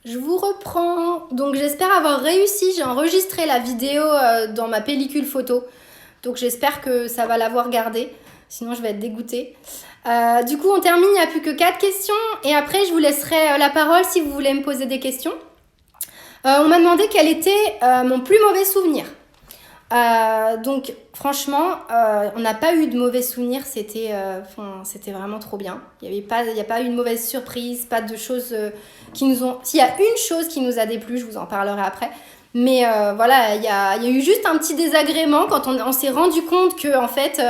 Je vous reprends. Donc j'espère avoir réussi. J'ai enregistré la vidéo dans ma pellicule photo. Donc j'espère que ça va l'avoir gardée. Sinon je vais être dégoûtée. Du coup on termine, il n'y a plus que 4 questions. Et après je vous laisserai la parole si vous voulez me poser des questions. On m'a demandé quel était mon plus mauvais souvenir. Donc franchement, on n'a pas eu de mauvais souvenirs, c'était vraiment trop bien. Il n'y a pas eu de mauvaise surprise, pas de choses qui nous ont... S'il y a une chose qui nous a déplu, je vous en parlerai après. Mais voilà, il y a eu juste un petit désagrément quand on s'est rendu compte que en fait,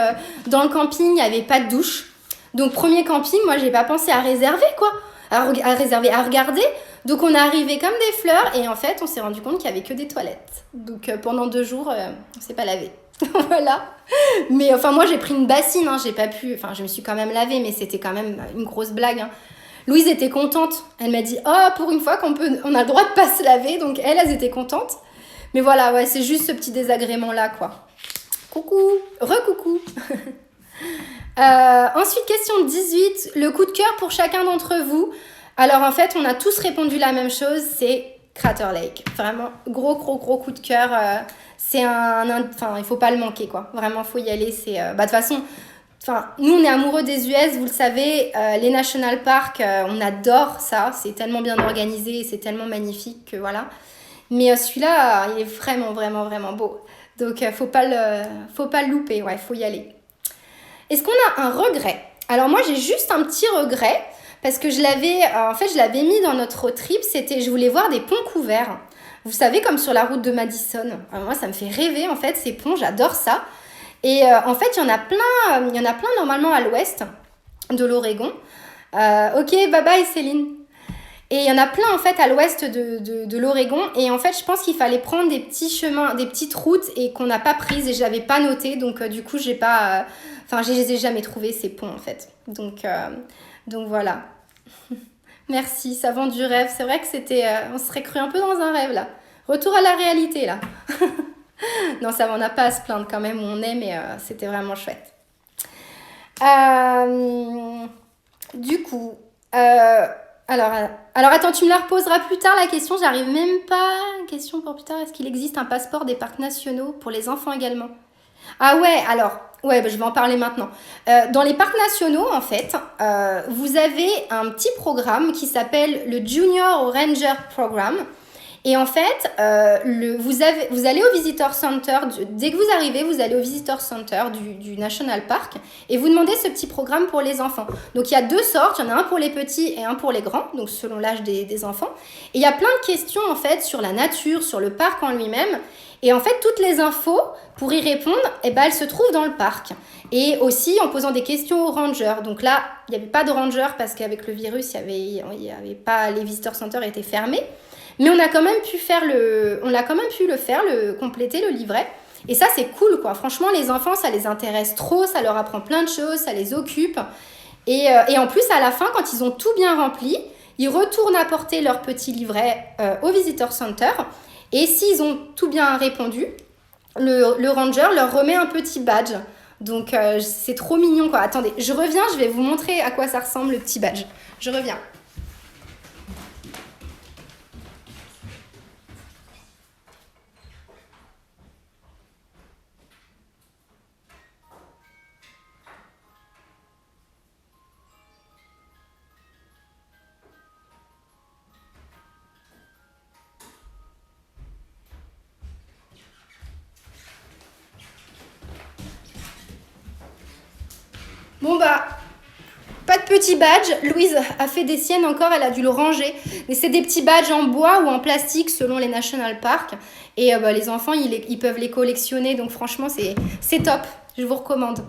dans le camping, il n'y avait pas de douche. Donc premier camping, moi j'ai pas pensé à réserver quoi, à regarder. Donc on est arrivé comme des fleurs et en fait on s'est rendu compte qu'il n'y avait que des toilettes. Donc pendant 2 jours on s'est pas lavé. Voilà. Mais enfin moi j'ai pris une bassine, hein, j'ai pas pu, enfin je me suis quand même lavée mais c'était quand même une grosse blague. Hein. Louise était contente, elle m'a dit oh pour une fois on a le droit de pas se laver, donc elles étaient contentes. Mais voilà, ouais, c'est juste ce petit désagrément là quoi. Coucou, recoucou. Ensuite question 18, le coup de cœur pour chacun d'entre vous. Alors en fait, on a tous répondu la même chose, c'est Crater Lake. Vraiment, gros coup de cœur. C'est enfin, il faut pas le manquer, quoi. Vraiment, faut y aller. C'est, de toute façon, nous, on est amoureux des US, vous le savez. Les national parks, on adore ça. C'est tellement bien organisé, c'est tellement magnifique que voilà. Mais celui-là, il est vraiment beau. Donc, faut pas le louper. Ouais, faut y aller. Est-ce qu'on a un regret? Alors moi, j'ai juste un petit regret. Parce que je l'avais mis dans notre road trip, je voulais voir des ponts couverts. Vous savez, comme sur la route de Madison. Moi, ça me fait rêver, en fait, ces ponts, j'adore ça. Et en fait, il y en a plein normalement à l'ouest de l'Oregon. Ok, bye bye Céline. Et il y en a plein, en fait, à l'ouest de l'Oregon. Et en fait, je pense qu'il fallait prendre des petits chemins, des petites routes et qu'on n'a pas prises et je l'avais pas noté. Donc, du coup, je les ai jamais trouvés, ces ponts, en fait. Donc voilà. Merci, ça vend du rêve. C'est vrai que on serait cru un peu dans un rêve là. Retour à la réalité là. Non, ça on n'a pas à se plaindre quand même où on est, mais c'était vraiment chouette. Du coup, alors attends, tu me la reposeras plus tard la question. J'arrive même pas. Question pour plus tard. Est-ce qu'il existe un passeport des parcs nationaux pour les enfants également? Ah ouais, alors, je vais en parler maintenant. Dans les parcs nationaux, en fait, vous avez un petit programme qui s'appelle le Junior Ranger Program. Et en fait, vous allez au Visitor Center, dès que vous arrivez, vous allez au Visitor Center du National Park et vous demandez ce petit programme pour les enfants. Donc il y a 2 sortes, il y en a un pour les petits et un pour les grands, donc selon l'âge des enfants. Et il y a plein de questions en fait sur la nature, sur le parc en lui-même. Et en fait, toutes les infos pour y répondre, elles se trouvent dans le parc. Et aussi en posant des questions aux rangers. Donc là, il n'y avait pas de rangers parce qu'avec le virus, il y avait pas, les visitor centers étaient fermés. Mais on a quand même pu compléter le livret. Et ça, c'est cool, quoi. Franchement, les enfants, ça les intéresse trop, ça leur apprend plein de choses, ça les occupe. Et en plus, à la fin, quand ils ont tout bien rempli, ils retournent apporter leur petit livret au visitor center. Et s'ils ont tout bien répondu, le ranger leur remet un petit badge. Donc, c'est trop mignon, quoi. Attendez, je reviens, je vais vous montrer à quoi ça ressemble, le petit badge. Je reviens. Bon pas de petit badge. Louise a fait des siennes encore, elle a dû le ranger. Mais c'est des petits badges en bois ou en plastique selon les national parks. Et les enfants, ils peuvent les collectionner. Donc franchement, c'est top. Je vous recommande.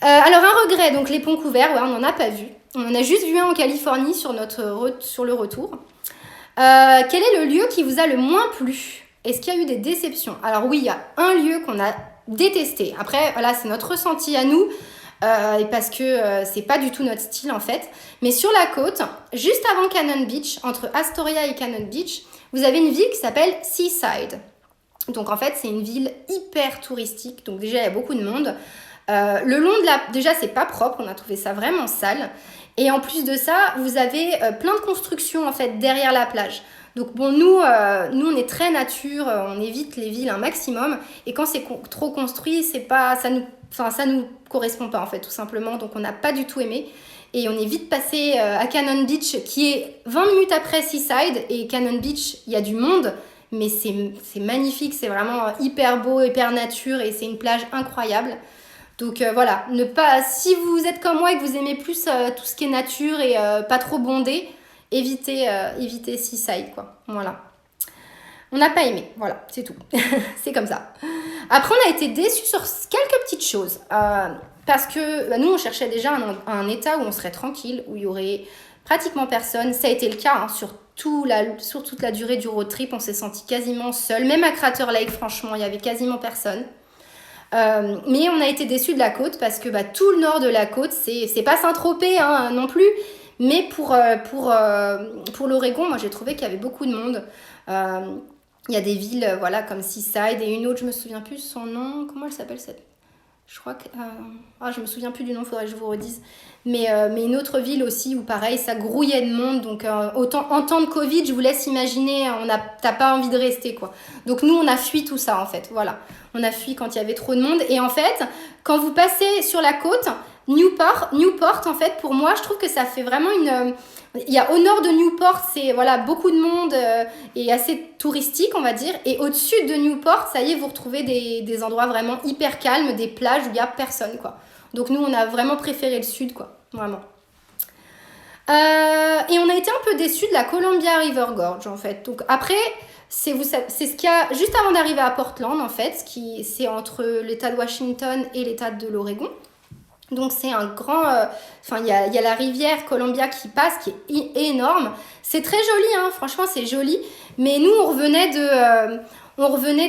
Alors un regret, donc les ponts couverts, on n'en a pas vu. On en a juste vu un en Californie sur le retour. Quel est le lieu qui vous a le moins plu? Est-ce qu'il y a eu des déceptions? Alors oui, il y a un lieu qu'on a détesté. Après, voilà, c'est notre ressenti à nous. Parce que c'est pas du tout notre style en fait. Mais sur la côte, juste avant Cannon Beach, entre Astoria et Cannon Beach, vous avez une ville qui s'appelle Seaside. Donc en fait, c'est une ville hyper touristique. Donc déjà, il y a beaucoup de monde. Le long de déjà, c'est pas propre, on a trouvé ça vraiment sale. Et en plus de ça, vous avez plein de constructions en fait derrière la plage. Donc bon, nous on est très nature, on évite les villes un maximum. Et quand c'est trop construit, ça nous correspond pas en fait, tout simplement. Donc on n'a pas du tout aimé. Et on est vite passé à Cannon Beach, qui est 20 minutes après Seaside. Et Cannon Beach, il y a du monde, mais c'est magnifique, c'est vraiment hyper beau, hyper nature, et c'est une plage incroyable. Donc voilà, si vous êtes comme moi et que vous aimez plus tout ce qui est nature et pas trop bondé, évitez Seaside, quoi. Voilà. On n'a pas aimé, voilà, c'est tout. C'est comme ça. Après, on a été déçus sur quelques petites choses. Parce que nous, on cherchait déjà un état où on serait tranquille, où il y aurait pratiquement personne. Ça a été le cas hein, sur toute la durée du road trip. On s'est senti quasiment seul. Même à Crater Lake, franchement, il y avait quasiment personne. Mais on a été déçus de la côte parce que tout le nord de la côte, c'est pas Saint-Tropez hein, non plus. Mais pour l'Oregon, moi j'ai trouvé qu'il y avait beaucoup de monde. Il y a des villes voilà, comme Seaside et une autre, je me souviens plus son nom. Comment elle s'appelle cette... Je crois que... je me souviens plus du nom, faudrait que je vous redise. Mais une autre ville aussi où pareil, ça grouillait de monde. Donc autant en temps de Covid, je vous laisse imaginer, t'as pas envie de rester quoi. Donc nous, on a fui tout ça en fait. Voilà. On a fui quand il y avait trop de monde. Et en fait, quand vous passez sur la côte, Newport en fait, pour moi, je trouve que ça fait vraiment une... Il y a au nord de Newport, c'est voilà, beaucoup de monde et assez touristique, on va dire. Et au-dessus de Newport, ça y est, vous retrouvez des endroits vraiment hyper calmes, des plages où il n'y a personne, quoi. Donc nous, on a vraiment préféré le sud, quoi. Vraiment. Et on a été un peu déçus de la Columbia River Gorge, en fait. Donc après, c'est ce qu'il y a juste avant d'arriver à Portland, en fait. C'est entre l'État de Washington et l'État de l'Oregon. Donc c'est un grand... il y a la rivière Columbia qui passe, qui est énorme. C'est très joli, hein, franchement, c'est joli. Mais nous, on revenait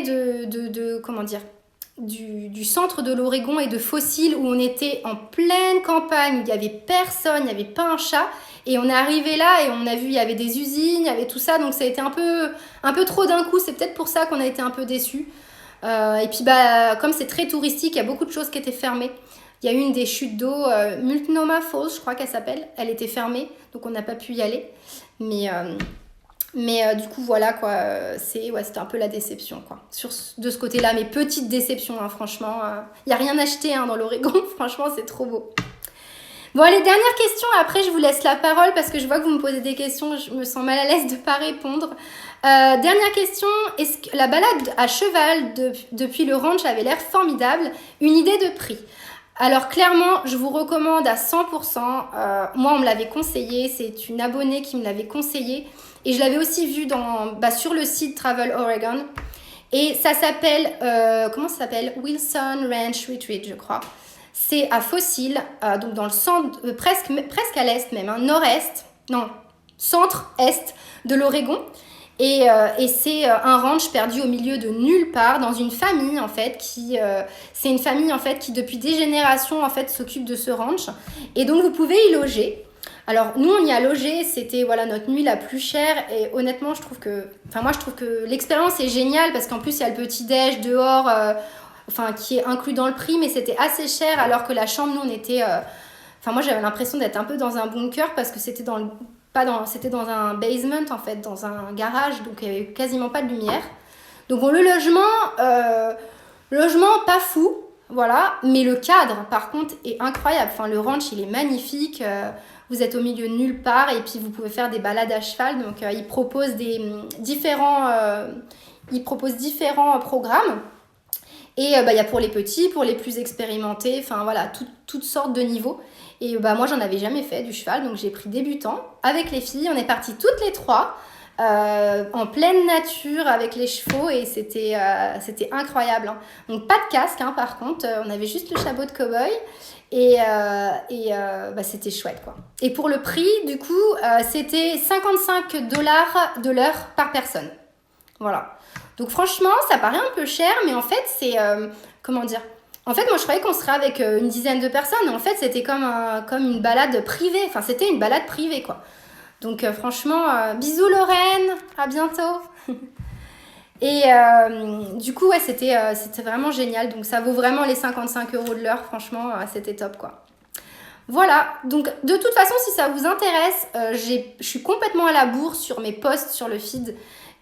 de comment dire, du centre de l'Oregon et de Fossil, où on était en pleine campagne, où il n'y avait personne, il n'y avait pas un chat. Et on est arrivé là et on a vu, il y avait des usines, il y avait tout ça. Donc ça a été un peu trop d'un coup. C'est peut-être pour ça qu'on a été un peu déçus. Et puis, comme c'est très touristique, il y a beaucoup de choses qui étaient fermées. Il y a eu une des chutes d'eau, Multnomah Falls, je crois qu'elle s'appelle. Elle était fermée, donc on n'a pas pu y aller. Mais du coup, voilà, quoi. C'était un peu la déception, quoi. De ce côté-là, mais petite déception, hein, franchement. Il n'y a rien acheté hein, dans l'Oregon. Franchement, c'est trop beau. Bon, allez, dernière question. Après, je vous laisse la parole parce que je vois que vous me posez des questions. Je me sens mal à l'aise de ne pas répondre. Dernière question. Est-ce que la balade à cheval depuis le ranch avait l'air formidable? Une idée de prix? Alors clairement, je vous recommande à 100%. Moi, on me l'avait conseillé. C'est une abonnée qui me l'avait conseillé. Et je l'avais aussi vu sur le site Travel Oregon. Et ça s'appelle... comment ça s'appelle? Wilson Ranch Retreat, je crois. C'est à Fossil, donc dans le centre, presque à l'est même, hein, nord-est, non, centre-est de l'Oregon. Et c'est un ranch perdu au milieu de nulle part, dans une famille en fait, c'est une famille en fait qui depuis des générations en fait s'occupe de ce ranch. Et donc vous pouvez y loger. Alors nous on y a logé, c'était voilà notre nuit la plus chère et honnêtement je trouve que l'expérience est géniale parce qu'en plus il y a le petit déj dehors. Qui est inclus dans le prix, mais c'était assez cher, alors que la chambre, nous, on était... moi, j'avais l'impression d'être un peu dans un bunker, parce que c'était c'était dans un basement, en fait, dans un garage, donc il n'y avait quasiment pas de lumière. Donc, bon, le logement, pas fou, voilà, mais le cadre, par contre, est incroyable. Enfin, le ranch, il est magnifique, vous êtes au milieu de nulle part, et puis vous pouvez faire des balades à cheval, donc il propose différents programmes. Et il y a pour les petits, pour les plus expérimentés, enfin voilà, toutes sortes de niveaux. Et moi, j'en avais jamais fait du cheval, donc j'ai pris débutant avec les filles. On est partis toutes les trois en pleine nature avec les chevaux et c'était incroyable. Hein. Donc pas de casque, hein, par contre, on avait juste le chapeau de cow-boy et c'était chouette, quoi. Et pour le prix, du coup, c'était $55 de l'heure par personne. Voilà. Donc franchement, ça paraît un peu cher, mais en fait, c'est... comment dire? En fait, moi, je croyais qu'on serait avec une dizaine de personnes, mais en fait, c'était comme une balade privée. Enfin, c'était une balade privée, quoi. Donc franchement, bisous Lorraine, à bientôt. Et du coup, ouais, c'était vraiment génial. Donc, ça vaut vraiment les 55 € de l'heure. Franchement, c'était top, quoi. Voilà, donc de toute façon, si ça vous intéresse, je suis complètement à la bourre sur mes posts sur le feed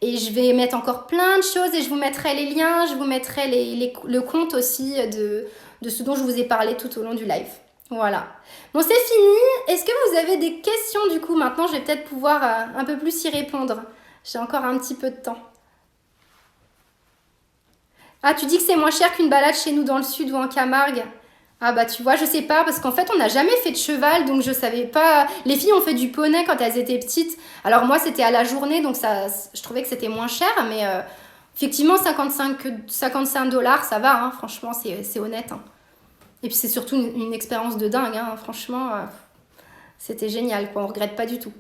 et je vais mettre encore plein de choses et je vous mettrai les liens, je vous mettrai le compte aussi de ce dont je vous ai parlé tout au long du live. Voilà. Bon, c'est fini. Est-ce que vous avez des questions du coup? Maintenant, je vais peut-être pouvoir un peu plus y répondre. J'ai encore un petit peu de temps. Ah, tu dis que c'est moins cher qu'une balade chez nous dans le sud ou en Camargue? Ah bah tu vois, je sais pas, parce qu'en fait on n'a jamais fait de cheval, donc je savais pas. Les filles ont fait du poney quand elles étaient petites. Alors moi c'était à la journée, donc ça, je trouvais que c'était moins cher, mais effectivement 55 $, ça va, hein, franchement c'est honnête. Hein. Et puis c'est surtout une expérience de dingue, hein, franchement, c'était génial, quoi, on regrette pas du tout.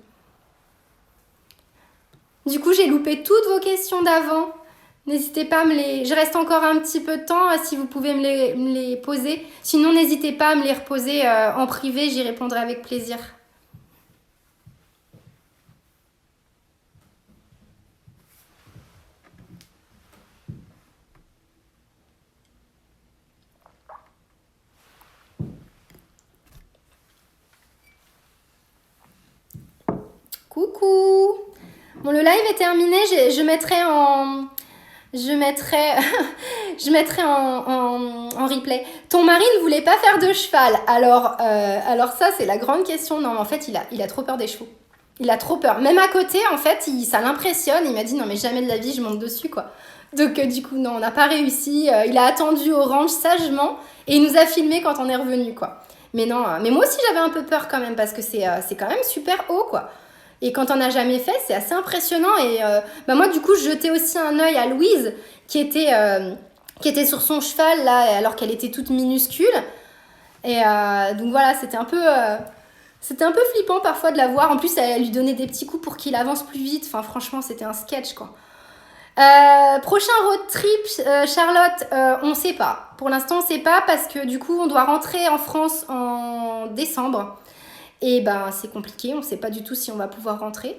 Du coup j'ai loupé toutes vos questions d'avant. N'hésitez pas à me les... Je reste encore un petit peu de temps si vous pouvez me les poser. Sinon, n'hésitez pas à me les reposer en privé, j'y répondrai avec plaisir. Coucou! Bon, le live est terminé, je mettrai en... Je mettrai, je mettrai en replay. Ton mari ne voulait pas faire de cheval. Alors ça, c'est la grande question. Non, en fait, il a trop peur des chevaux. Il a trop peur. Même à côté, en fait, ça l'impressionne. Il m'a dit, non, mais jamais de la vie, je monte dessus, quoi. Donc, du coup, non, on n'a pas réussi. Il a attendu au ranch sagement et il nous a filmé quand on est revenu, quoi. Mais non, mais moi aussi, j'avais un peu peur quand même parce que c'est quand même super haut, quoi. Et quand on n'a jamais fait, c'est assez impressionnant. Et bah moi, du coup, je jetais aussi un œil à Louise, qui était sur son cheval, là, alors qu'elle était toute minuscule. Et donc voilà, c'était un peu flippant parfois de la voir. En plus, elle lui donnait des petits coups pour qu'il avance plus vite. Enfin, franchement, c'était un sketch, quoi. Prochain road trip, Charlotte, on sait pas. Pour l'instant, on sait pas parce que du coup, on doit rentrer en France en décembre. Et ben c'est compliqué, on ne sait pas du tout si on va pouvoir rentrer.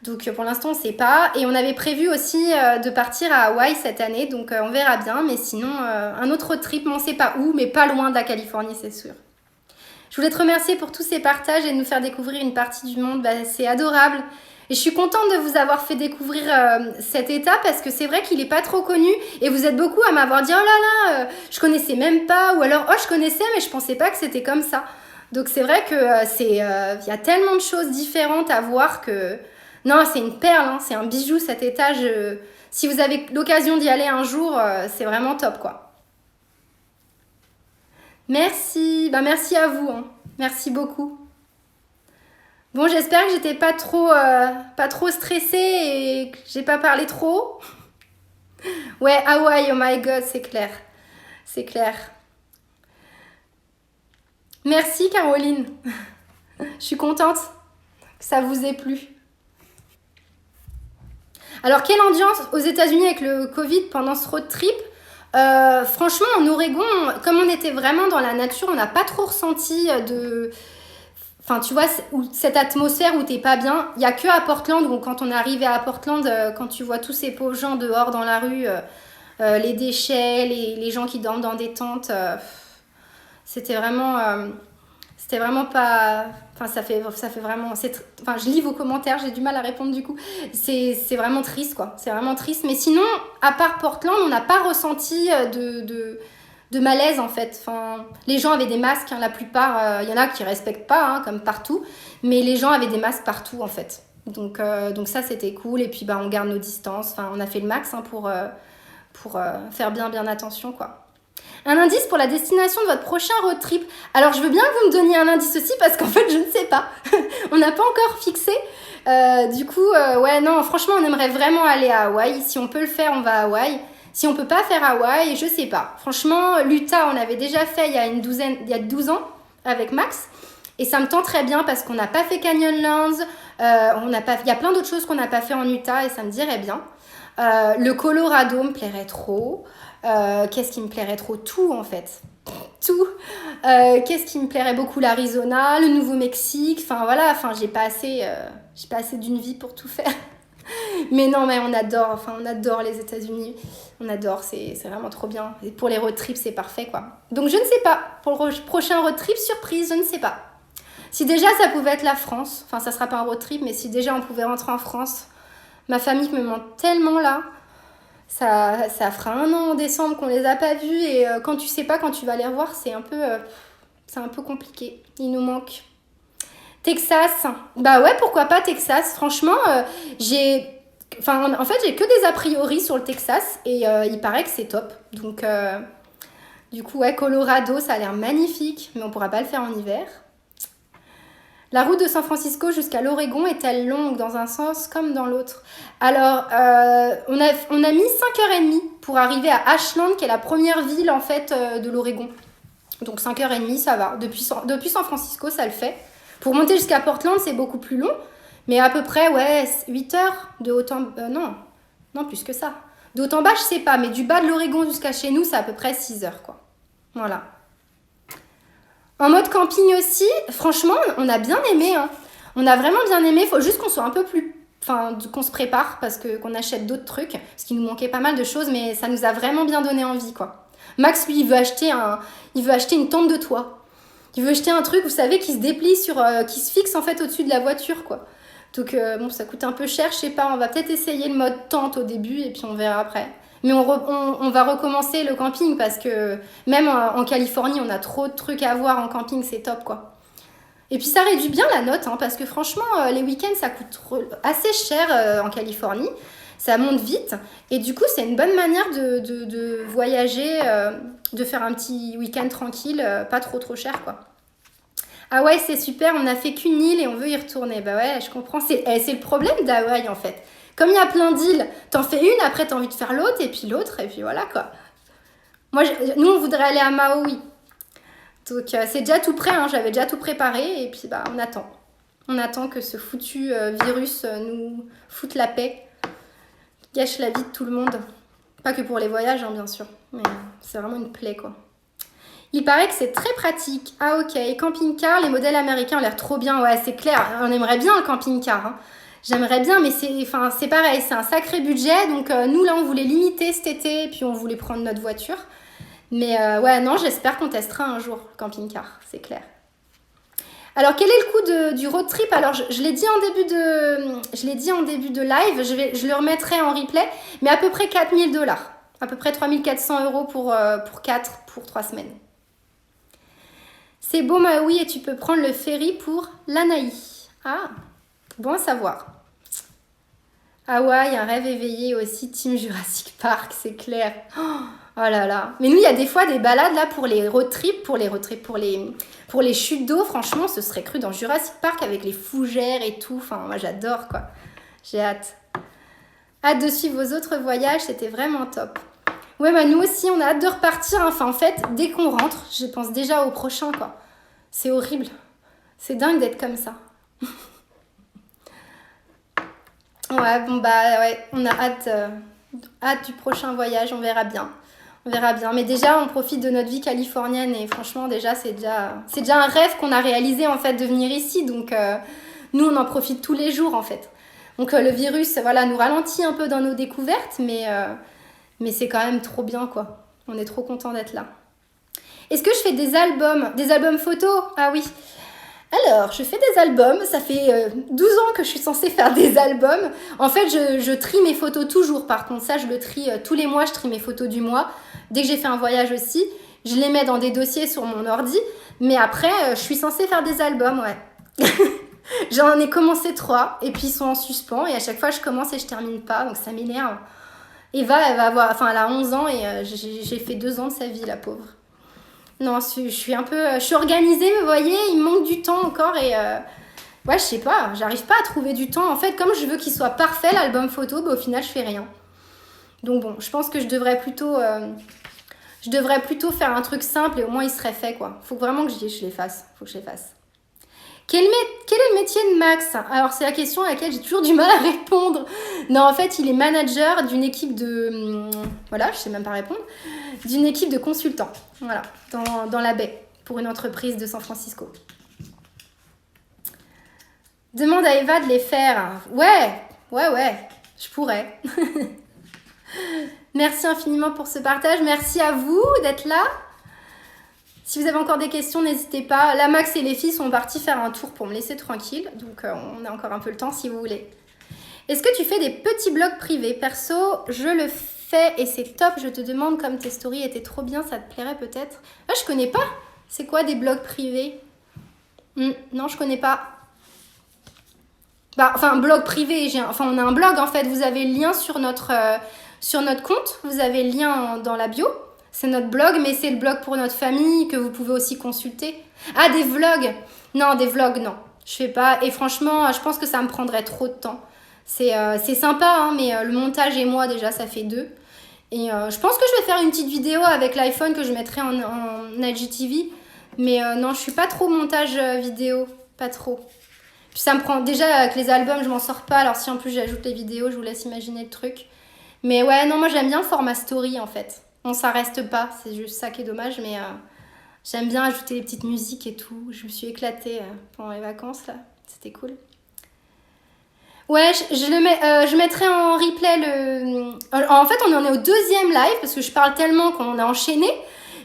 Donc pour l'instant on ne sait pas. Et on avait prévu aussi de partir à Hawaï cette année, donc on verra bien. Mais sinon un autre road trip, mais on ne sait pas où, mais pas loin de la Californie c'est sûr. Je voulais te remercier pour tous ces partages et de nous faire découvrir une partie du monde, c'est adorable. Et je suis contente de vous avoir fait découvrir cet état parce que c'est vrai qu'il n'est pas trop connu et vous êtes beaucoup à m'avoir dit « Oh là là, je connaissais même pas » ou alors « Oh, je connaissais mais je pensais pas que c'était comme ça ». Donc c'est vrai que y a tellement de choses différentes à voir que... Non, c'est une perle, hein, c'est un bijou cet étage. Si vous avez l'occasion d'y aller un jour, c'est vraiment top, quoi. Merci, merci à vous, hein. Merci beaucoup. Bon, j'espère que j'étais pas trop stressée et que j'ai pas parlé trop. Ouais, Hawaï, oh my god, c'est clair. C'est clair. Merci Caroline. Je suis contente que ça vous ait plu. Alors, quelle ambiance aux États-Unis avec le Covid pendant ce road trip? Franchement, en Oregon, comme on était vraiment dans la nature, on n'a pas trop ressenti de... Enfin, tu vois, cette atmosphère où t'es pas bien. Il n'y a que à Portland, où quand on est arrivé à Portland, quand tu vois tous ces pauvres gens dehors dans la rue, les déchets, les gens qui dorment dans des tentes, c'était vraiment pas... Enfin, ça fait vraiment... Enfin, je lis vos commentaires, j'ai du mal à répondre du coup. C'est vraiment triste, quoi. C'est vraiment triste. Mais sinon, à part Portland, on n'a pas ressenti de malaise, en fait. Enfin, les gens avaient des masques, hein, la plupart. Il y en a qui respectent pas, hein, comme partout. Mais les gens avaient des masques partout, en fait. Donc ça, c'était cool. Et puis, on garde nos distances. Enfin, on a fait le max hein, pour faire bien attention, quoi. Un indice pour la destination de votre prochain road trip. Alors, je veux bien que vous me donniez un indice aussi parce qu'en fait, je ne sais pas. On n'a pas encore fixé. Du coup, ouais, non, franchement, on aimerait vraiment aller à Hawaï. Si on peut le faire, on va à Hawaï. Si on peut pas faire Hawaï, je sais pas. Franchement, l'Utah, on avait déjà fait il y a 12 ans avec Max. Et ça me tente très bien parce qu'on n'a pas fait Canyonlands. Il y a plein d'autres choses qu'on n'a pas fait en Utah et ça me dirait bien. Le Colorado me plairait trop. Qu'est-ce qui me plairait trop? Tout en fait. Tout. Qu'est-ce qui me plairait beaucoup? L'Arizona, le Nouveau-Mexique. Enfin voilà, j'ai pas assez d'une vie pour tout faire. Mais non, mais on adore les États-Unis. On adore, c'est vraiment trop bien. Et pour les road trips, c'est parfait, quoi. Donc, je ne sais pas. Pour le prochain road trip, surprise, je ne sais pas. Si déjà, ça pouvait être la France. Enfin, ça sera pas un road trip, mais si déjà, on pouvait rentrer en France. Ma famille me manque tellement, là. Ça fera 1 an en décembre qu'on les a pas vus. Et quand tu sais pas quand tu vas les revoir, c'est un peu compliqué. Il nous manque. Texas. Bah ouais, pourquoi pas Texas. Franchement, en fait, j'ai que des a priori sur le Texas et il paraît que c'est top. Donc, du coup, ouais, Colorado, ça a l'air magnifique, mais on pourra pas le faire en hiver. La route de San Francisco jusqu'à l'Oregon est-elle longue dans un sens comme dans l'autre? Alors, on a mis 5h30 pour arriver à Ashland, qui est la première ville, en fait, de l'Oregon. Donc, 5h30, ça va. Depuis San Francisco, ça le fait. Pour monter jusqu'à Portland, c'est beaucoup plus long. Mais à peu près, ouais, 8 heures de haut en bas. Non, plus que ça. De haut en bas, je sais pas. Mais du bas de l'Oregon jusqu'à chez nous, c'est à peu près 6 heures, quoi. Voilà. En mode camping aussi, franchement, on a bien aimé. Hein. On a vraiment bien aimé. Il faut juste qu'on soit un peu plus... Enfin, qu'on se prépare parce qu'on achète d'autres trucs. Parce qu'il nous manquait pas mal de choses, mais ça nous a vraiment bien donné envie, quoi. Max, lui, il veut acheter une tente de toit. Il veut acheter un truc, vous savez, qui se déplie qui se fixe en fait au-dessus de la voiture, quoi. Donc, bon, ça coûte un peu cher, je sais pas. On va peut-être essayer le mode tente au début et puis on verra après. Mais on va recommencer le camping parce que même en Californie, on a trop de trucs à voir en camping, c'est top, quoi. Et puis ça réduit bien la note, hein, parce que franchement, les week-ends, ça coûte assez cher en Californie. Ça monte vite. Et du coup, c'est une bonne manière de voyager, de faire un petit week-end tranquille, pas trop cher, quoi. Ah ouais, c'est super, on a fait qu'une île et on veut y retourner. Bah ouais, je comprends. C'est le problème d'Hawaï, en fait. Comme il y a plein d'îles, t'en fais une, après t'as envie de faire l'autre, et puis l'autre, et puis voilà, quoi. Nous, on voudrait aller à Maui. Donc, c'est déjà tout prêt, hein, j'avais déjà tout préparé, et puis bah, on attend. On attend que ce foutu virus nous foute la paix, gâche la vie de tout le monde. Pas que pour les voyages, hein, bien sûr, mais c'est vraiment une plaie, quoi. Il paraît que c'est très pratique. Ah ok, camping-car, les modèles américains ont l'air trop bien. Ouais, c'est clair, on aimerait bien un camping-car. Hein. J'aimerais bien, mais c'est pareil, c'est un sacré budget. Donc nous, là, on voulait limiter cet été, et puis on voulait prendre notre voiture. Mais ouais, non, j'espère qu'on testera un jour le camping-car, c'est clair. Alors, quel est le coût du road trip? Alors, je l'ai dit en début de live, je le remettrai en replay, mais à peu près 4 000 $. À peu près 3 400 € pour 3 semaines. C'est beau Maui et tu peux prendre le ferry pour l'Anaï. Ah, bon à savoir. Hawaï, un rêve éveillé aussi, Team Jurassic Park, c'est clair. Oh là là. Mais nous, il y a des fois des balades là pour les road trips, pour les chutes d'eau. Franchement, ce serait cru dans Jurassic Park avec les fougères et tout. Enfin, moi, j'adore, quoi. J'ai hâte. Hâte de suivre vos autres voyages, c'était vraiment top. Ouais, bah nous aussi, on a hâte de repartir. Hein. Enfin, en fait, dès qu'on rentre, je pense déjà au prochain, quoi. C'est horrible. C'est dingue d'être comme ça. Ouais, bon, bah, ouais, on a hâte du prochain voyage, on verra bien. On verra bien. Mais déjà, on profite de notre vie californienne et franchement, déjà, c'est déjà un rêve qu'on a réalisé, en fait, de venir ici. Donc, nous, on en profite tous les jours, en fait. Donc, le virus, voilà, nous ralentit un peu dans nos découvertes, mais c'est quand même trop bien, quoi. On est trop contents d'être là. Est-ce que je fais des albums photos? Ah oui. Alors, je fais des albums. Ça fait 12 ans que je suis censée faire des albums. En fait, je trie mes photos toujours. Par contre, ça, je le trie tous les mois. Je trie mes photos du mois. Dès que j'ai fait un voyage aussi, je les mets dans des dossiers sur mon ordi. Mais après, je suis censée faire des albums, ouais. J'en ai commencé 3 et puis ils sont en suspens. Et à chaque fois, je commence et je termine pas. Donc, ça m'énerve. Eva, elle a 11 ans et j'ai fait 2 ans de sa vie, la pauvre. Non, je suis organisée, vous voyez, il me manque du temps encore et ouais, je sais pas, j'arrive pas à trouver du temps. En fait, comme je veux qu'il soit parfait, l'album photo, bah, au final, je fais rien. Donc bon, je pense que je devrais plutôt faire un truc simple et au moins il serait fait, quoi. Faut vraiment que je les fasse. Faut que je les fasse. Quel est le métier de Max? Alors, c'est la question à laquelle j'ai toujours du mal à répondre. Non, en fait, il est manager d'une équipe de... Voilà, je sais même pas répondre. D'une équipe de consultants. Voilà, dans la baie, pour une entreprise de San Francisco. Demande à Eva de les faire. Ouais. Je pourrais. Merci infiniment pour ce partage. Merci à vous d'être là. Si vous avez encore des questions, n'hésitez pas. Là, Max et les filles sont partis faire un tour pour me laisser tranquille. Donc, on a encore un peu le temps si vous voulez. Est-ce que tu fais des petits blogs privés? Perso, je le fais et c'est top. Je te demande comme tes stories étaient trop bien, ça te plairait peut-être? Ah, je connais pas. C'est quoi des blogs privés? Non, je connais pas. Bah, enfin, blog privé. On a un blog en fait. Vous avez le lien sur notre compte. Vous avez le lien dans la bio. C'est notre blog, mais c'est le blog pour notre famille que vous pouvez aussi consulter. Ah, des vlogs? Non, des vlogs, non. Je fais pas. Et franchement, je pense que ça me prendrait trop de temps. C'est sympa, hein, mais le montage et moi, déjà, ça fait 2. Et je pense que je vais faire une petite vidéo avec l'iPhone que je mettrai en IGTV. Mais non, je suis pas trop montage vidéo. Pas trop. Puis ça me prend... Déjà, avec les albums, je m'en sors pas. Alors si en plus j'ajoute les vidéos, je vous laisse imaginer le truc. Mais ouais, non, moi j'aime bien le format story, en fait. Bon, ça reste pas. C'est juste ça qui est dommage, mais... j'aime bien ajouter les petites musiques et tout. Je me suis éclatée pendant les vacances, là. C'était cool. Ouais, je mettrai en replay le... En fait, on en est au 2e live, parce que je parle tellement qu'on a enchaîné.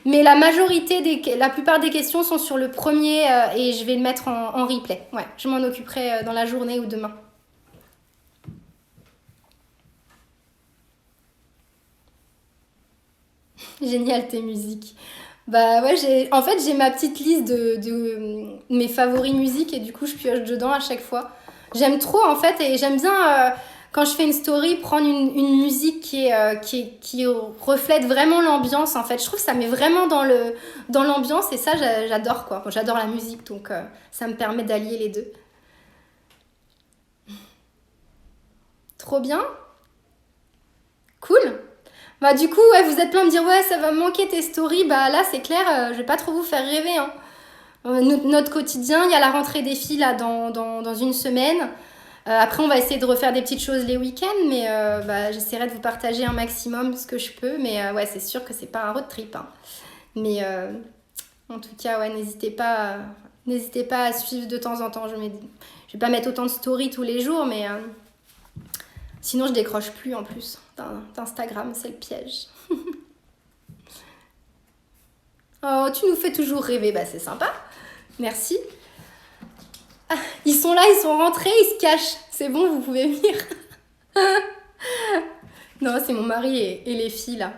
Mais la plupart des questions sont sur le premier et je vais le mettre en replay. Ouais, je m'en occuperai dans la journée ou demain. Génial tes musiques. Bah ouais, en fait j'ai ma petite liste de mes favoris musiques et du coup je pioche dedans à chaque fois. J'aime trop en fait et j'aime bien quand je fais une story prendre une musique qui reflète vraiment l'ambiance en fait. Je trouve que ça met vraiment dans l'ambiance et ça j'adore quoi. Bon, j'adore la musique donc ça me permet d'allier les deux. Trop bien. Cool. Bah du coup, ouais, vous êtes plein de me dire ouais, ça va me manquer tes stories. Bah là, c'est clair, je vais pas trop vous faire rêver. Hein. Notre quotidien, il y a la rentrée des filles là dans une semaine. Après, on va essayer de refaire des petites choses les week-ends, mais j'essaierai de vous partager un maximum ce que je peux. Mais ouais, c'est sûr que c'est pas un road trip. Hein. Mais en tout cas, ouais, n'hésitez pas à suivre de temps en temps. Je vais pas mettre autant de stories tous les jours, mais sinon je décroche plus en plus d'Instagram, c'est le piège. Oh, tu nous fais toujours rêver, bah c'est sympa. Merci. Ah, ils sont là, ils sont rentrés, ils se cachent. C'est bon, vous pouvez venir. Non, c'est mon mari et les filles là.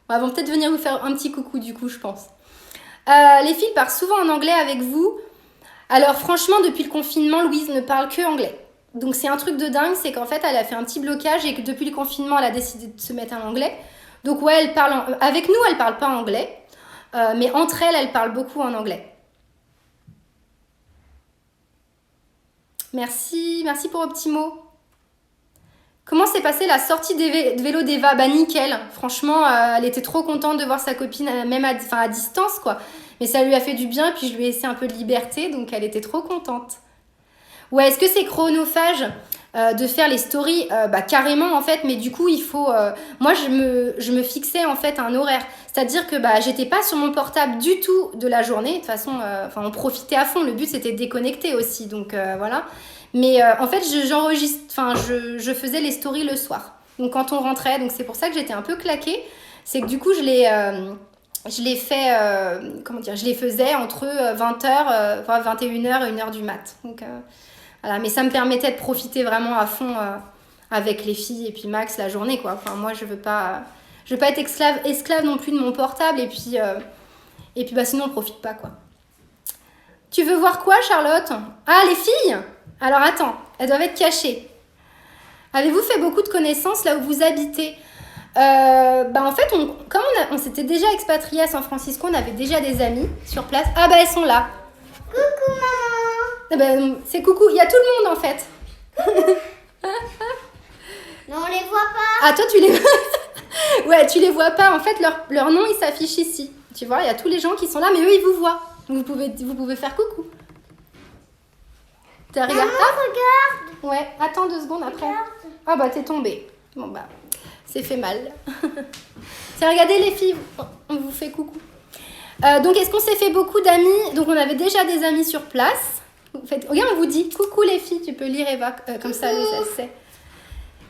Bon, elles vont peut-être venir vous faire un petit coucou du coup, je pense. Les filles parlent souvent en anglais avec vous. Alors franchement, depuis le confinement, Louise ne parle que anglais. Donc c'est un truc de dingue, c'est qu'en fait elle a fait un petit blocage et que depuis le confinement elle a décidé de se mettre en anglais. Donc ouais, elle parle avec nous elle parle pas anglais, mais entre elles parlent beaucoup en anglais. Merci pour Optimo. Comment s'est passée la sortie de vélo d'Eva? Bah nickel, franchement elle était trop contente de voir sa copine même à distance quoi. Mais ça lui a fait du bien et puis je lui ai laissé un peu de liberté donc elle était trop contente. Ouais, est-ce que c'est chronophage de faire les stories? Carrément en fait, mais du coup il faut... moi je me fixais en fait un horaire. C'est-à-dire que j'étais pas sur mon portable du tout de la journée. De toute façon, on profitait à fond. Le but c'était de déconnecter aussi, donc voilà. Mais en fait je faisais les stories le soir. Donc quand on rentrait, donc c'est pour ça que j'étais un peu claquée. C'est que du coup je les faisais entre 20h, 21h et 1h du mat. Donc... Voilà, mais ça me permettait de profiter vraiment à fond avec les filles et puis Max la journée quoi. Enfin moi je veux pas être esclave non plus de mon portable et puis sinon on profite pas quoi. Tu veux voir quoi Charlotte? Ah les filles? Alors attends, elles doivent être cachées. Avez-vous fait beaucoup de connaissances là où vous habitez? En fait comme on s'était déjà expatriés à San Francisco, on avait déjà des amis sur place. Ah bah elles sont là. Coucou maman. C'est coucou, il y a tout le monde en fait. Non, on les voit pas. Ah toi tu les ouais, tu les vois pas en fait, leur nom il s'affiche ici. Tu vois, il y a tous les gens qui sont là mais eux ils vous voient. Vous pouvez faire coucou. Maman, regarde. Ouais, attends 2 secondes après. Regarde. Ah bah t'es tombée. Bon bah, c'est fait mal. Tiens, regardez les filles, on vous fait coucou. Donc est-ce qu'on s'est fait beaucoup d'amis? Donc on avait déjà des amis sur place. Regarde, on vous dit coucou les filles, tu peux lire Eva, comme ça elle sait.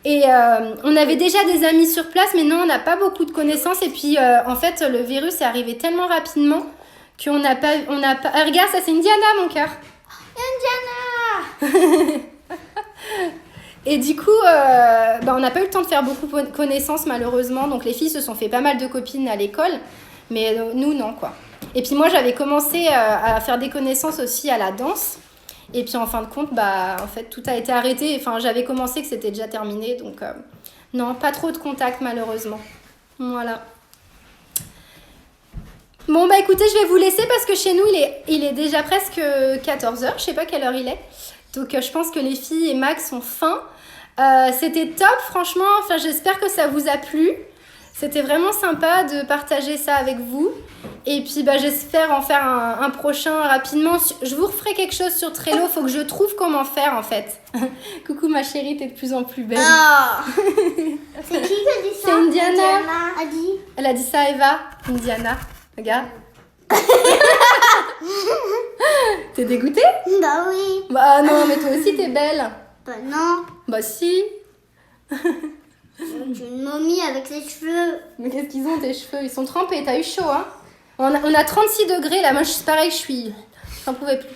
Et on avait déjà des amis sur place, mais non, on n'a pas beaucoup de connaissances. Et puis, en fait, le virus est arrivé tellement rapidement qu'on n'a pas... Ah, regarde, ça, c'est Indiana, mon cœur. Indiana. Et du coup, on n'a pas eu le temps de faire beaucoup de connaissances, malheureusement. Donc, les filles se sont fait pas mal de copines à l'école. Mais nous, non, quoi. Et puis, moi, j'avais commencé à faire des connaissances aussi à la danse. Et puis en fin de compte, en fait, tout a été arrêté. Enfin, j'avais commencé que c'était déjà terminé. Donc, non, pas trop de contact, malheureusement. Voilà. Bon, écoutez, je vais vous laisser parce que chez nous, il est déjà presque 14h. Je sais pas quelle heure il est. Donc, je pense que les filles et Max ont faim. C'était top, franchement. Enfin, j'espère que ça vous a plu. C'était vraiment sympa de partager ça avec vous. Et puis, j'espère en faire un prochain rapidement. Je vous referai quelque chose sur Trello. Faut que je trouve comment faire, en fait. Coucou, ma chérie, t'es de plus en plus belle. Oh. C'est qui qui a dit ça? C'est Indiana. A dit. Elle a dit ça à Eva. Indiana. Regarde. T'es dégoûtée? Bah oui. Bah non, mais toi aussi, t'es belle. Bah non. Bah si. C'est une momie avec les cheveux. Mais qu'est-ce qu'ils ont, tes cheveux? Ils sont trempés, t'as eu chaud, hein? On a 36 degrés, là, moi, pareil, j'en pouvais plus.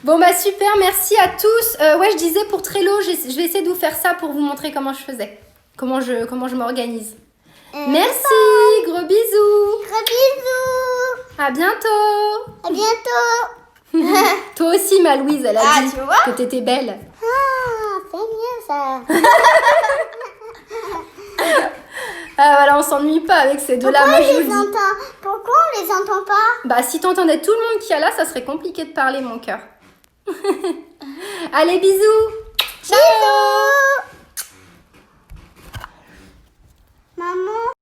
Bon, super, merci à tous. Ouais, je disais, pour Trello, je vais essayer de vous faire ça pour vous montrer comment je faisais. Comment je m'organise. Merci, gros bisous. Gros bisous. À bientôt. À bientôt. Toi aussi, ma Louise, elle a dit tu vois que t'étais belle. Ah, c'est bien ça. Ah voilà, on s'ennuie pas avec ces deux-là. Pourquoi Moi, je on les vous dis. entend? Pourquoi on les entend pas? Si t'entendais tout le monde qui est là, ça serait compliqué de parler, mon cœur. Allez, bisous. Ciao. Bisous. Maman.